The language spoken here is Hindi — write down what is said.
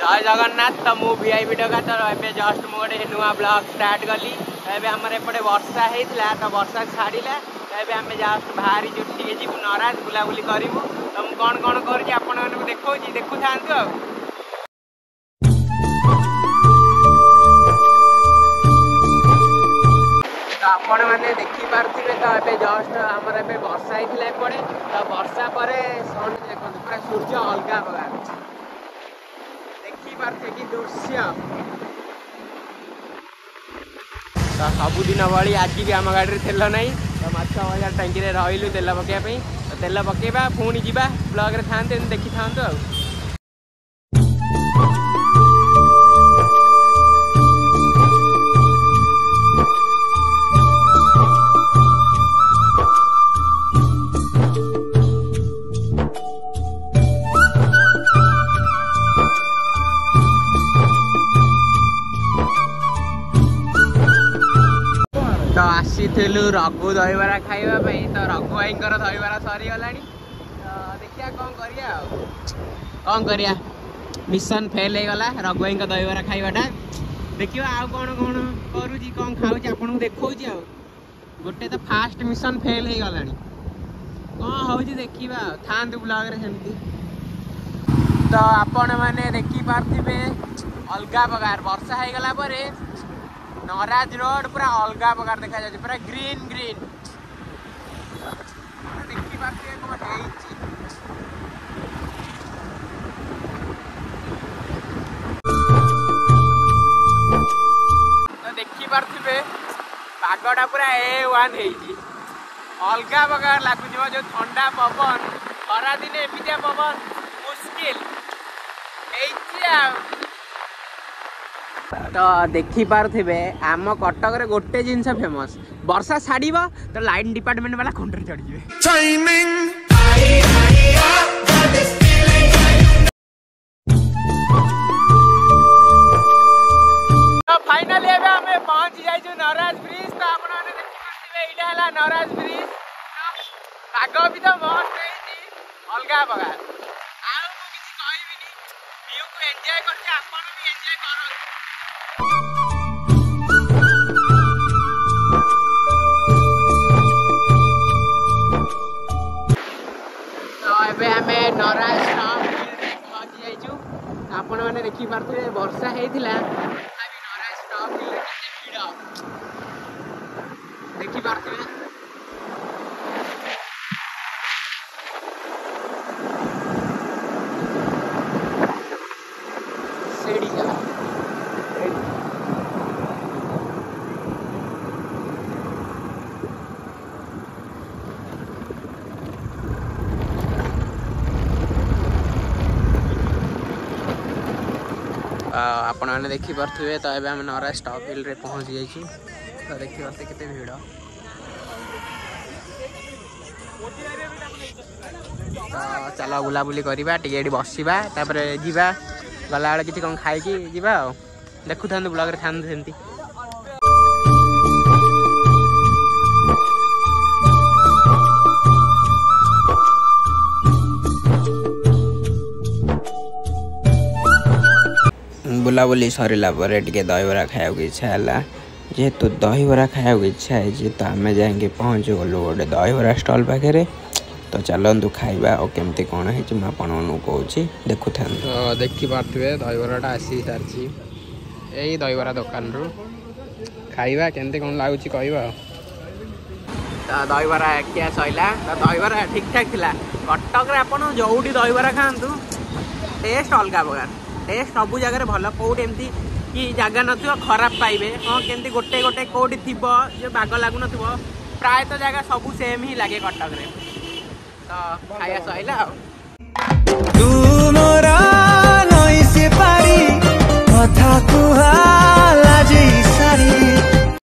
जय जगन्नाथ। तो मु वीआईपी टका तो ए जस्ट मु गोटे नुआ ब्लॉग स्टार्ट कली। एबे हमर एपटे वर्षा हेइतला तो वर्षा छाड़िला। एबे हमें जस्ट बाहरी जुटिके जीव नराज बुलाबुली करिवु। तो मु कोन कोन करछि आपन मानकु देखौछि, देखु थांतु। आ तो आपण माने देखि पारथिबे। तो एबे जस्ट हमर एबे वर्षा हेइतला एपटे। तो वर्षा परे सन देखो पूरा सूर्य अलगा प्रकार कि दृश्य। तो सबुदिन भाई आज भी आम गाड़ी में तेल नहीं। तो माछ हजार टांगी में रही तेल पकड़ापी। तो तेल पकेबा पुणी जा ब्लॉग रे था देखी था। तो आसीलु रघु दहीबरा खाइबापी। तो रघु भाई दहीबरा सरीगला। तो देखिया कौन करिया मिशन फेल हो गला। रघु भाई दहीबरा खाइबाटा देखियो। आउ कौन कौन करूची कौन खाऊची आपन को देखौची। आ गोटे तो फास्ट मिशन फेल हो गला। कौन होची देखिबा थांतु ब्लॉग रे सेमती। तो आपण माने देखि पारथिबे अलगा प्रकार वर्षा हो गला परे नराज रोड पूरा अलगा प्रकार देखा जाए, पूरा ग्रीन ग्रीन देखी पार्थे कौन हेइची। तो देखी पार्थे पागटा पूरा A1 हेइची। अलगा प्रकार लगुच जो ठंडा पवन खरा दिन एमितिया पवन मुश्किल हेइची। तो देखी पारे आम कटक रे गोटे जिनस फेमस वर्षा छाड़ तो लाइन डिपार्टमेंट वाला खुंडर चढ़ जाए। तो फाइनली हमें पहुंच जाइए नराज ब्रिज। तो आप देखिए नराज ब्रिज पाग भी तो मस्त अलगा प्रकार। व्यू को एंजॉय करते आपण भी एंजॉय करो। हमें नराज पहुंची जाइचु। आपण मैंने देखी पारे वर्षा होता नराज स्टॉप भीड़ देखी पारे। आपण मैंने देखी पारे। तो ये आम नराज स्टॉप हिल रे पहुंची जाइए। तो देखी पारे केते भीड़। तो चलो बुलाबुली करवा टे बसवा तापर जीवा गला बेले किसी कौन खाई जीवा। देखु था ब्लॉग रे था सेमती। बुलाबुली सरला टे दहीबरा खाया इच्छा है। जेहेतु दहीबरा खाया इच्छा है तो आम जाए पहुँच गलु गोटे दहीबरा स्टल पाखे। तो चलतु खाइबा और केमती कौन है कहूँ देखु था। तो देखी पारे दहीबराटा आसी सारी यही दहीबरा दुकान रू खाइबा केमती कौन लगुच कहवा। तो दहीबरा क्या सैला। तो दहीबरा ठीक ठाक थिला। कटक आपड़ जो दहीबरा खातु टेस्ट अलग प्रकार। टेस्ट सब जगह भल कौट एमती कि जगह न खराब पाइबे। हाँ केमती गोटे गोटे कौटी थी जो बाग लगुन प्रायतः जगह सब सेम ही लगे कटक रे। तो खाया सैला। तुमरा नई से पारी कथा कुहा